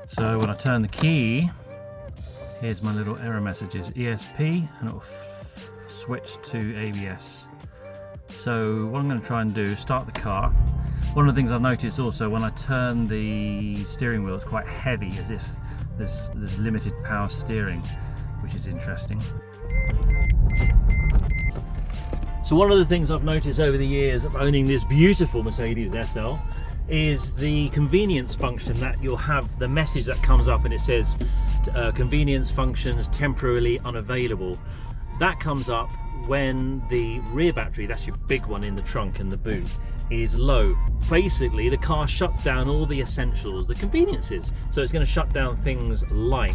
So when I turn the key, here's my little error messages, ESP, and it'll switch to ABS. So what I'm going to try and do is start the car. One of the things I've noticed also, when I turn the steering wheel, it's quite heavy, as if there's limited power steering, which is interesting. So one of the things I've noticed over the years of owning this beautiful Mercedes SL is the convenience function, that you'll have the message that comes up and it says convenience functions temporarily unavailable. That comes up when the rear battery, that's your big one in the trunk and the boot, is low. Basically the car shuts down all the essentials, the conveniences. So it's going to shut down things like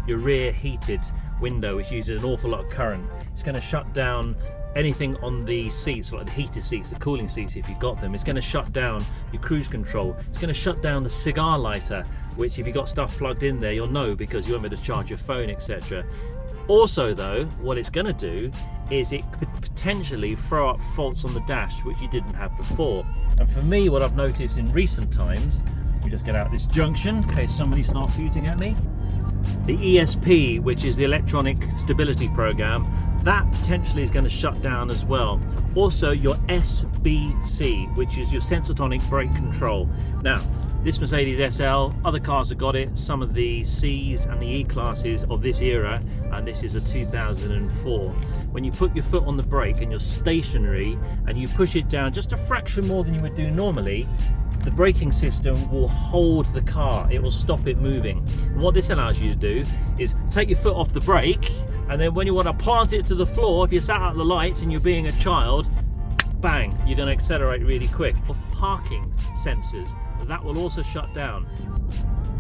your rear heated window, which uses an awful lot of current. It's going to shut down anything on the seats, like the heated seats, the cooling seats if you've got them. It's going to shut down your cruise control. It's going to shut down the cigar lighter, which if you've got stuff plugged in there, you'll know because you won't be able to charge your phone, etc. Also though, what it's going to do is it could potentially throw up faults on the dash which you didn't have before. And for me, what I've noticed in recent times, we just get out this junction in case somebody starts shooting at me. The ESP, which is the electronic stability program, that potentially is going to shut down as well. Also your SBC, which is your sensotonic brake control. Now this Mercedes SL, other cars have got it, some of the C's and the E classes of this era, and this is a 2004. When you put your foot on the brake and you're stationary and you push it down just a fraction more than you would do normally, the braking system will hold the car, it will stop it moving. And what this allows you to do is take your foot off the brake, and then when you want to plant it to the floor, if you're sat at the lights and you're being a child, bang, you're going to accelerate really quick. For parking sensors, that will also shut down.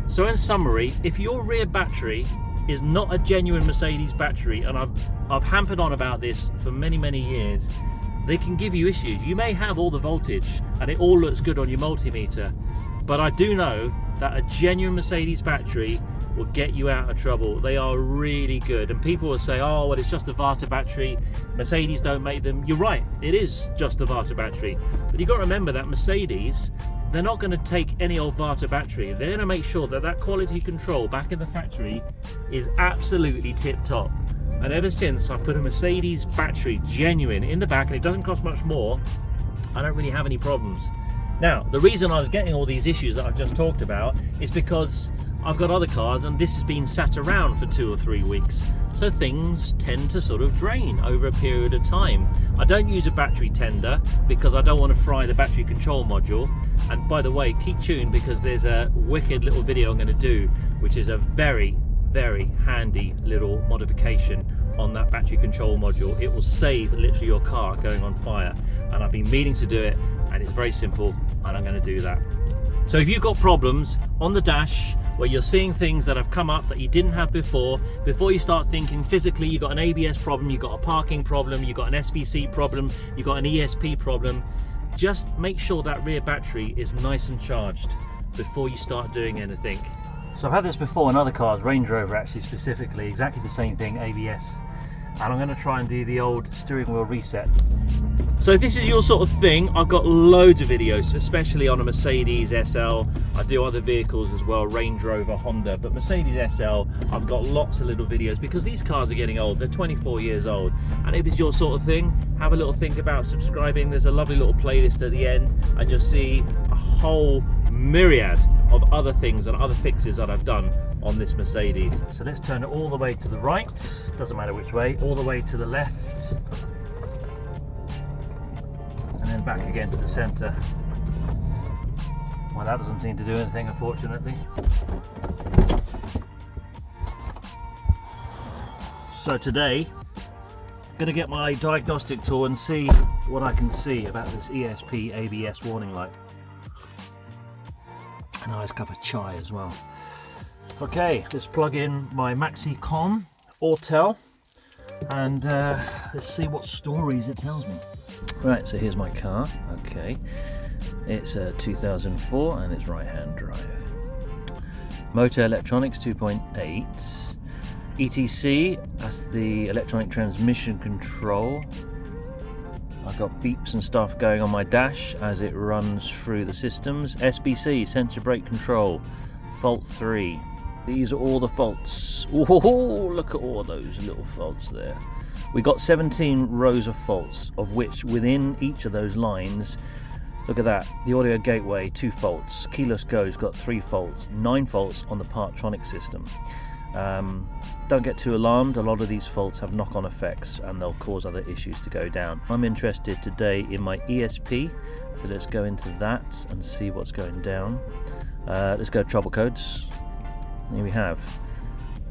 So in summary, if your rear battery is not a genuine Mercedes battery, and I've hampered on about this for many years, they can give you issues. You may have all the voltage and it all looks good on your multimeter, but I do know that a genuine Mercedes battery will get you out of trouble. They are really good, and people will say, oh well, it's just a Varta battery, Mercedes don't make them. You're right, it is just a Varta battery, but you've got to remember that Mercedes, they're not going to take any old Varta battery. They're going to make sure that that quality control back in the factory is absolutely tip top. And ever since I've put a Mercedes battery genuine in the back, and it doesn't cost much more, I don't really have any problems. Now, the reason I was getting all these issues that I've just talked about is because I've got other cars and this has been sat around for 2 or 3 weeks. So things tend to sort of drain over a period of time. I don't use a battery tender because I don't want to fry the battery control module. And by the way, keep tuned because there's a wicked little video I'm going to do, which is a very handy little modification on that battery control module. It will save literally your car going on fire, and I've been meaning to do it, and it's very simple, and I'm going to do that. So if you've got problems on the dash where you're seeing things that have come up that you didn't have before you start thinking physically you've got an ABS problem, you've got a parking problem, you've got an SBC problem, you've got an ESP problem, just make sure that rear battery is nice and charged before you start doing anything. So I've had this before in other cars, Range Rover actually specifically, exactly the same thing, ABS. And I'm going to try and do the old steering wheel reset. So if this is your sort of thing, I've got loads of videos, especially on a Mercedes SL. I do other vehicles as well, Range Rover, Honda, but Mercedes SL, I've got lots of little videos because these cars are getting old. They're 24 years old. And if it's your sort of thing, have a little think about subscribing. There's a lovely little playlist at the end, and you'll see a whole myriad of other things and other fixes that I've done on this Mercedes. So let's turn it all the way to the right, doesn't matter which way, all the way to the left, and then back again to the centre. Well, that doesn't seem to do anything, unfortunately. So today, I'm going to get my diagnostic tool and see what I can see about this ESP ABS warning light. A nice cup of chai as well. Okay, let's plug in my Maxi-Com Autel and let's see what stories it tells me. Right, so here's my car. Okay, it's a 2004 and it's right-hand drive. Motor electronics 2.8. ETC, that's the electronic transmission control. I've got beeps and stuff going on my dash as it runs through the systems. SBC, sensor brake control, fault 3. These are all the faults. Oh, look at all those little faults there. We got 17 rows of faults, of which within each of those lines, look at that, the audio gateway, 2 faults, keyless go's got 3 faults, 9 faults on the Partronic system. Don't get too alarmed, a lot of these faults have knock-on effects and they'll cause other issues to go down. I'm interested today in my ESP, so let's go into that and see what's going down. Let's go to trouble codes. Here we have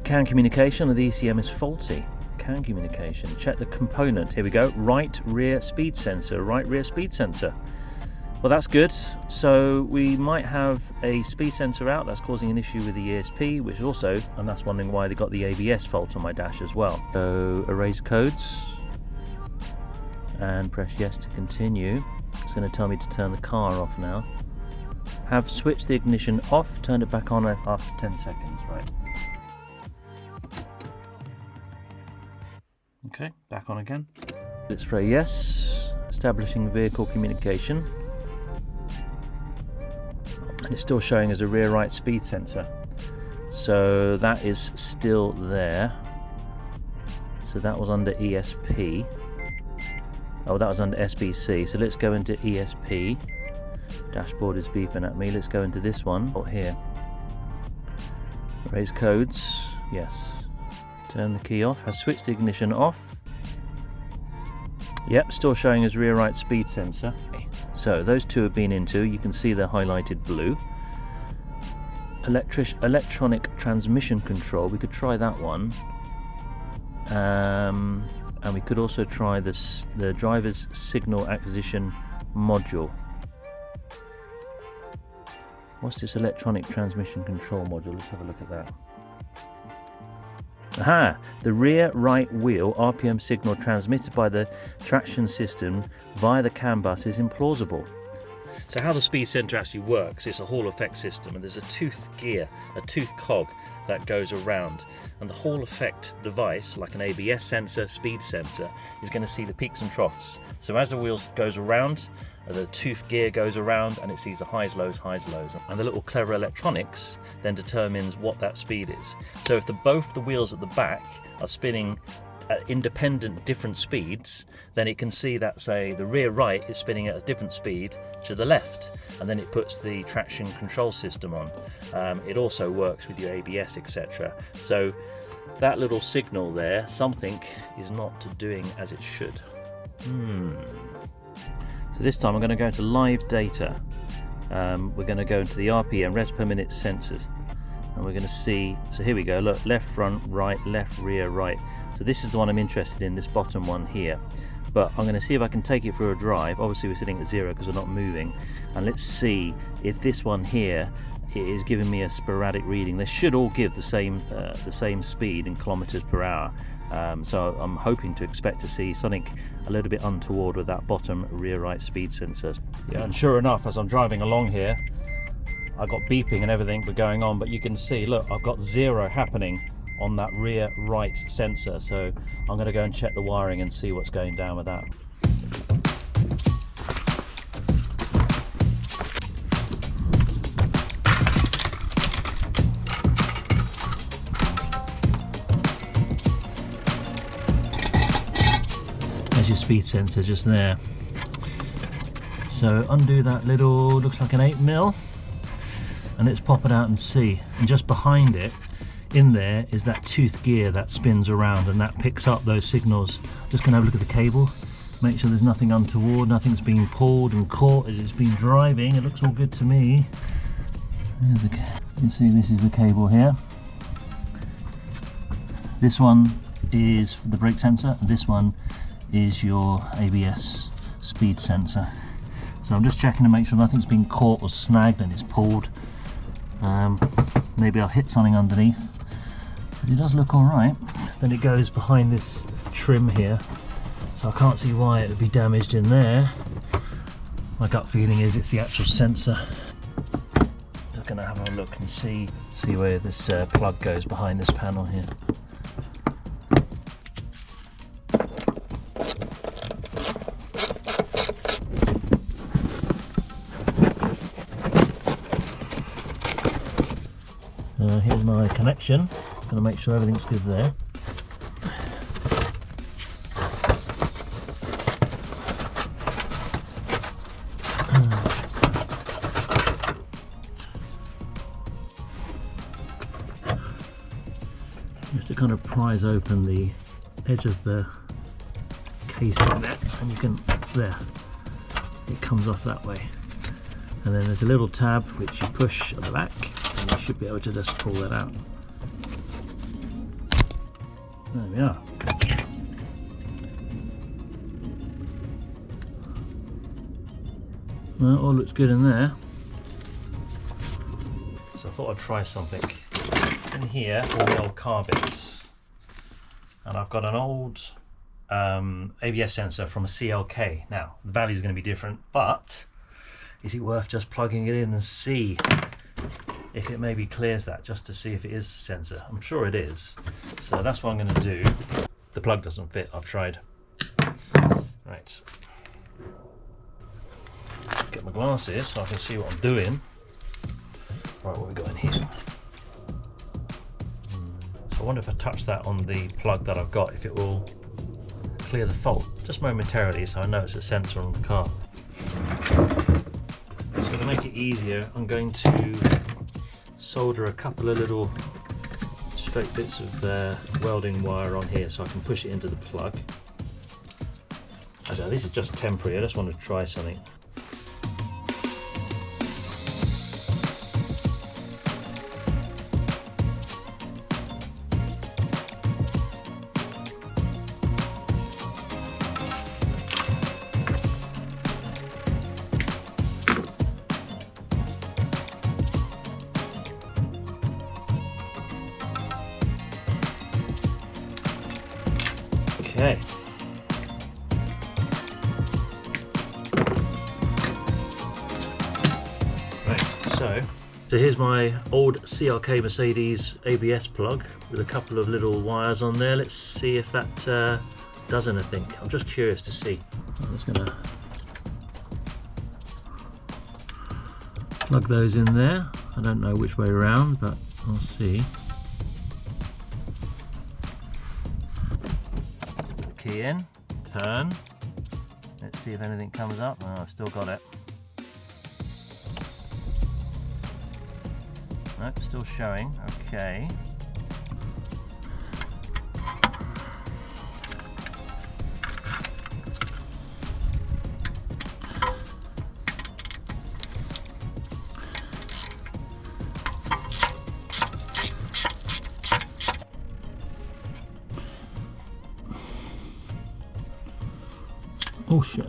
CAN communication of the ECM is faulty. CAN communication, check the component, here we go, right rear speed sensor, right rear speed sensor. Well, that's good. So we might have a speed sensor out that's causing an issue with the ESP, which also, and that's wondering why they got the ABS fault on my dash as well. So erase codes and press yes to continue. It's going to tell me to turn the car off now. Have switched the ignition off, turned it back on after 10 seconds, right. Okay, back on again. Let's try yes, establishing vehicle communication. And it's still showing as a rear right speed sensor. So that is still there. So that was under ESP. Oh, that was under SBC. So let's go into ESP. Dashboard is beeping at me. Let's go into this one here. Raise codes. Yes. Turn the key off. Has switched the ignition off. Yep, still showing as rear right speed sensor. So those two have been into. You can see they're highlighted blue. Electronic transmission control. We could try that one. And we could also try this, the driver's signal acquisition module. What's this electronic transmission control module? Let's have a look at that. Aha! The rear right wheel RPM signal transmitted by the traction system via the CAN bus is implausible. So how the speed sensor actually works, it's a Hall effect system, and there's a tooth gear, a tooth cog that goes around, and the Hall effect device, like an ABS sensor, speed sensor, is going to see the peaks and troughs. So as the wheel goes around, the tooth gear goes around and it sees the highs, lows, and the little clever electronics then determines what that speed is. So if both the wheels at the back are spinning at independent different speeds, then it can see that, say, the rear right is spinning at a different speed to the left, and then it puts the traction control system on. It also works with your ABS, etc. So that little signal there, something is not doing as it should. So this time I'm going to go into live data. We're going to go into the RPM, res per minute sensors, and we're going to see, so here we go, look, left front, right, left rear, right. So this is the one I'm interested in, this bottom one here. But I'm going to see if I can take it for a drive. Obviously we're sitting at 0 because we're not moving. And let's see if this one here is giving me a sporadic reading. They should all give the same speed in kilometers per hour. So I'm hoping to expect to see something a little bit untoward with that bottom rear right speed sensor. Yeah, and sure enough, as I'm driving along here, I got beeping and everything going on, but you can see, look, I've got 0 happening on that rear right sensor. So I'm going to go and check the wiring and see what's going down with that. There's your speed sensor just there. So undo that little, looks like an 8mm, and let's pop it out and see. And just behind it, in there, is that tooth gear that spins around and that picks up those signals. Just gonna have a look at the cable, make sure there's nothing untoward, nothing's being pulled and caught as it's been driving. It looks all good to me. You see, this is the cable here. This one is the brake sensor, this one is your ABS speed sensor. So I'm just checking to make sure nothing's been caught or snagged and it's pulled. Maybe I'll hit something underneath, but it does look all right. Then it goes behind this trim here, so I can't see why it would be damaged in there. My gut feeling is it's the actual sensor. Just gonna have a look and see where this plug goes behind this panel here. here's my connection. Going to make sure everything's good there. Just to kind of prise open the edge of the casing there, and you can, there, it comes off that way. And then there's a little tab which you push at the back, and you should be able to just pull that out. There we are. Well, all looks good in there. So I thought I'd try something. In here, all the old car bits. And I've got an old ABS sensor from a CLK. Now, the value is going to be different, but is it worth just plugging it in and see if it maybe clears that, just to see if it is the sensor? I'm sure it is. So that's what I'm going to do. The plug doesn't fit, I've tried. Right. Get my glasses so I can see what I'm doing. Right, what have we got in here? So I wonder if I touch that on the plug that I've got, if it will clear the fault, just momentarily, so I know it's a sensor on the car. So to make it easier, I'm going to solder a couple of little straight bits of welding wire on here so I can push it into the plug. So this is just temporary, I just want to try something. Okay. Right, so here's my old CLK Mercedes ABS plug with a couple of little wires on there. Let's see if that does anything. I'm just curious to see. I'm just gonna plug those in there. I don't know which way around, but I'll see. Key in, turn. Let's see if anything comes up. Oh, I've still got it. Nope, still showing. Okay. Oh shit.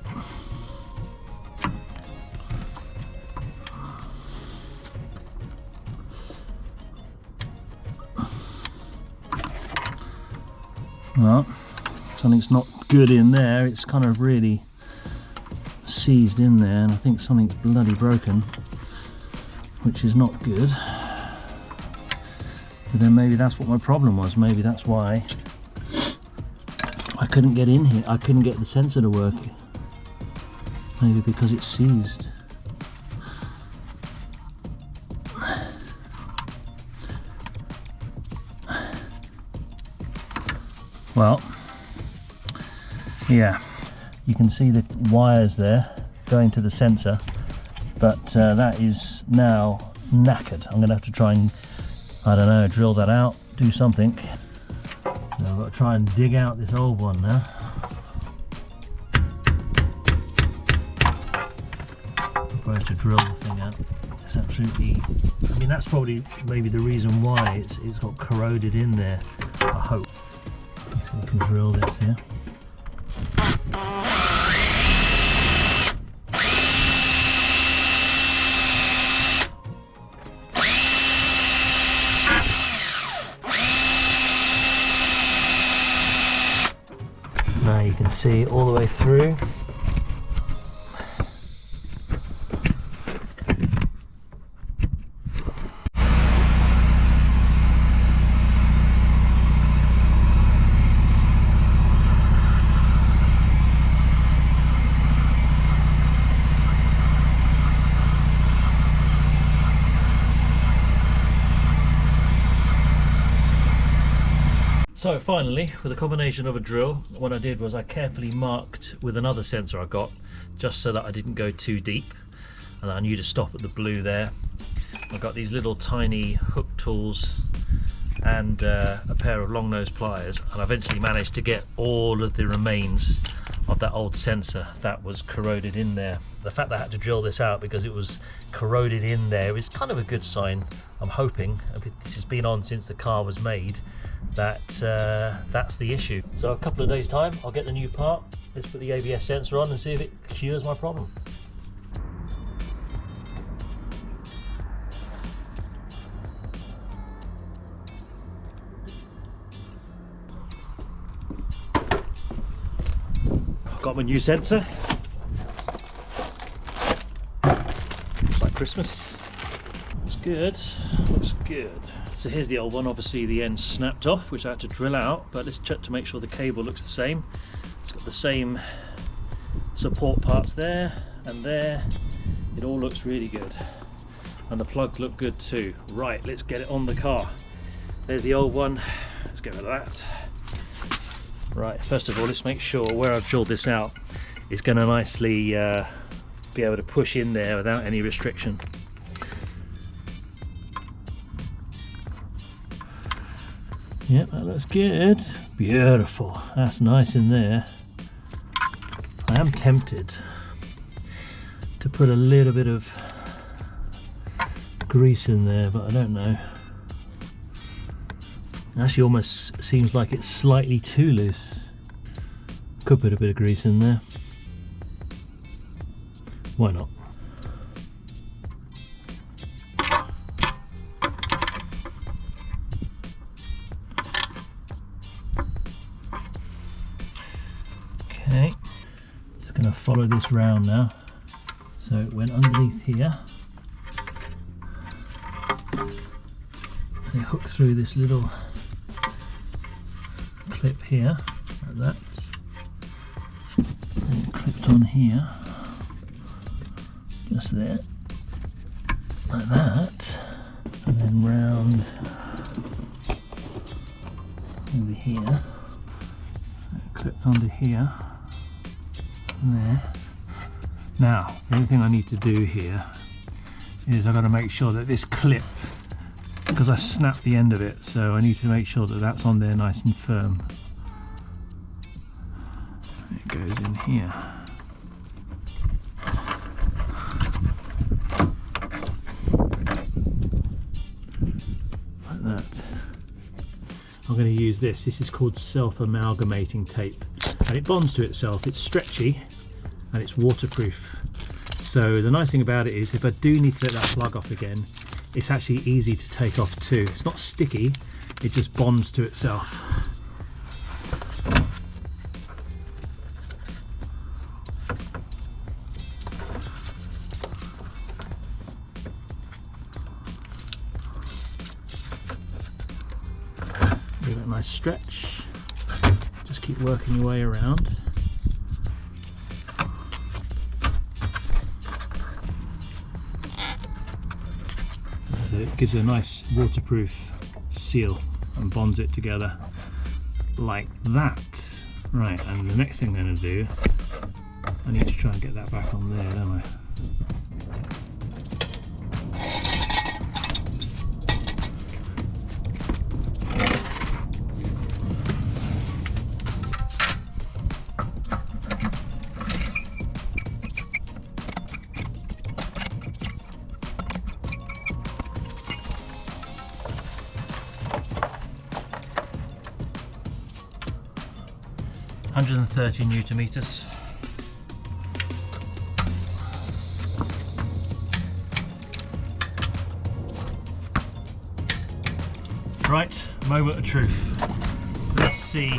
Well, something's not good in there. It's kind of really seized in there, and I think something's bloody broken, which is not good. But then maybe that's what my problem was. Maybe that's why I couldn't get in here. I couldn't get the sensor to work. Maybe because it's seized. Well, yeah, you can see the wires there going to the sensor, but that is now knackered. I'm going to have to try and, I don't know, drill that out, do something. So I've got to try and dig out this old one now. I'm going to drill the thing out. It's absolutely, I mean, that's probably maybe the reason why it's got corroded in there, I hope. So we can drill this here. Now you can see all the way through. So finally, with a combination of a drill, what I did was I carefully marked with another sensor I got, just so that I didn't go too deep, and I knew to stop at the blue there. I've got these little tiny hook tools and a pair of long nose pliers, and I eventually managed to get all of the remains of that old sensor that was corroded in there. The fact that I had to drill this out because it was corroded in there is kind of a good sign. I'm hoping, this has been on since the car was made, that that's the issue. So a couple of days time I'll get the new part, let's put the ABS sensor on and see if it cures my problem. Got my new sensor. Looks like Christmas. Looks good. Looks good. So here's the old one. Obviously the end snapped off, which I had to drill out, but let's check to make sure the cable looks the same. It's got the same support parts there and there. It all looks really good. And the plugs look good too. Right, let's get it on the car. There's the old one. Let's get rid of that. Right, first of all, let's make sure where I've drilled this out is going to nicely be able to push in there without any restriction. Yep, that looks good. Beautiful. That's nice in there. I am tempted to put a little bit of grease in there, but I don't know. Actually almost seems like it's slightly too loose. Could put a bit of grease in there. Why not? Okay, just going to follow this round now. So it went underneath here. And it hooked through this little clip here, like that, and it clipped on here, just there, like that, and then round over here, it clipped onto here, and there. Now, the only thing I need to do here is I've got to make sure that this clip, because I snapped the end of it, so I need to make sure that that's on there nice and firm. It goes in here. Like that. I'm going to use this. This is called self-amalgamating tape, and it bonds to itself. It's stretchy and it's waterproof. So the nice thing about it is if I do need to let that plug off again, it's actually easy to take off too. It's not sticky, it just bonds to itself. Give it a nice stretch. Just keep working your way around. So it gives it a nice waterproof seal and bonds it together like that. Right, and the next thing I'm going to do, I need to try and get that back on there, don't I? 130 Newton meters. Right, moment of truth. Let's see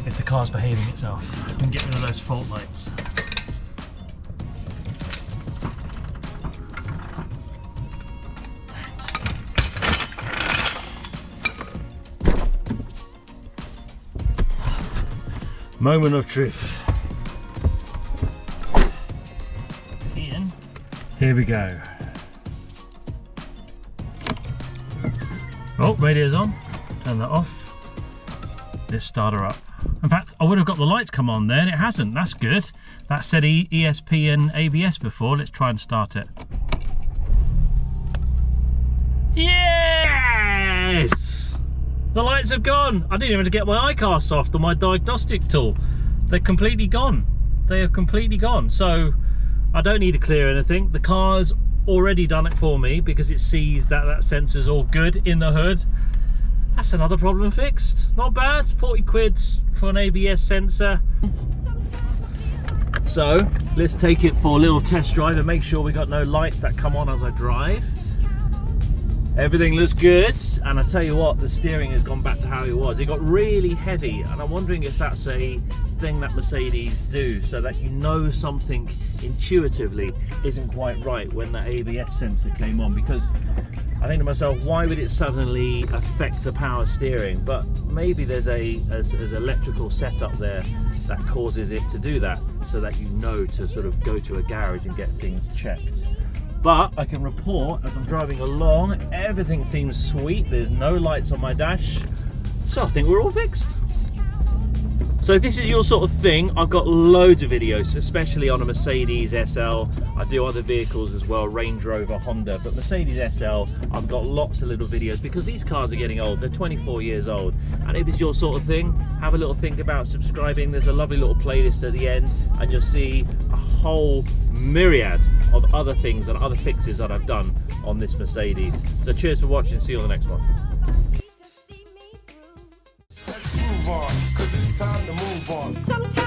if the car's behaving itself and get rid of those fault lights. Moment of truth. Ian, here we go. Oh, radio's on. Turn that off. Let's start her up. In fact, I would have got the lights come on there and it hasn't. That's good. That said ESP and ABS before. Let's try and start it. Yes! The lights have gone. I didn't even have to get my iCar soft or my diagnostic tool. They're completely gone. They have completely gone. So I don't need to clear anything. The car's already done it for me because it sees that that sensor's all good in the hood. That's another problem fixed. Not bad. 40 quid for an ABS sensor. So let's take it for a little test drive and make sure we got no lights that come on as I drive. Everything looks good, and I tell you what, the steering has gone back to how it was. It got really heavy, and I'm wondering if that's a thing that Mercedes do so that you know something intuitively isn't quite right when that ABS sensor came on, because I think to myself, why would it suddenly affect the power steering? But maybe there's an electrical setup there that causes it to do that, so that you know to sort of go to a garage and get things checked. But I can report, as I'm driving along, everything seems sweet. There's no lights on my dash, so I think we're all fixed. So if this is your sort of thing, I've got loads of videos, especially on a Mercedes SL. I do other vehicles as well, Range Rover, Honda, but Mercedes SL, I've got lots of little videos because these cars are getting old. They're 24 years old. And if it's your sort of thing, have a little think about subscribing. There's a lovely little playlist at the end, and you'll see a whole myriad of other things and other fixes that I've done on this Mercedes. So cheers for watching, see you on the next one. Let's move on, 'cause it's time to move on. Sometimes